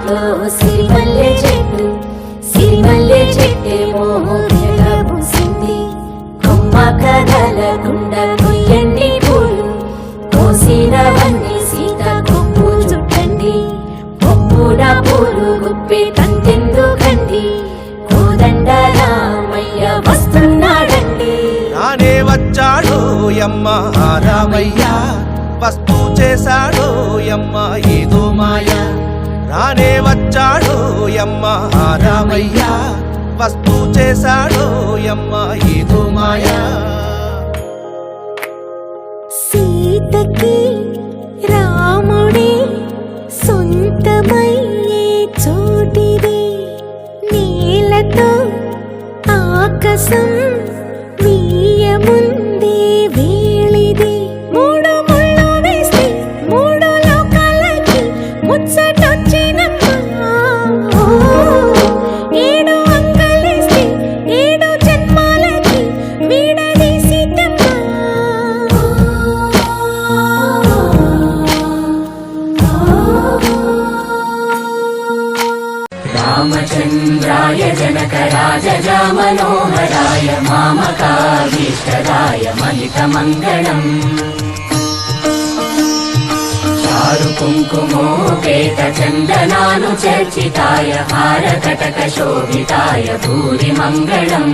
ఇంట్లో సిరిమల్లె చెట్టు సిరిమల్లె చెట్టేమో పూసింది. కొమ్మ కదలకుండా కొయ్యండి పూలు కోసినవన్నీ సీత కొప్పు చుట్టండి. పొప్పుడ పూలు గుప్పే కంటెందుకండి కోదండ రామయ్య వస్తున్నాడండి. రానే వచ్చాడు యమ్మ రామయ్య వస్తూ చేశాడు యమ్మ ఏదో మాయ. రానే వచ్చాడు యమ్మ రామయ్య వస్తూ చేశాడు యమ్మ ఏదో మాయ. సీతకి రాముడే సొంతమయ్యే చోటిది. నేలతో ఆకాశం వీయముందే వేళిది. మూడు ముళ్ళు వేస్తే మూడు లోకాలకి ముచ్చటొచ్చినమ్మా. ఏడు అంకలేస్తే ఏడు జన్మాలకి వీడదీసిద్దమ్మా. రామచంద్రాయ జనకరాజా మనోహరాయ మామకాభీష్టదాయ మహితమంగళం. చారు కుంకుమోపేత చందనాను చర్చితాయ హారకటక శోభితాయ భూరి మంగళం.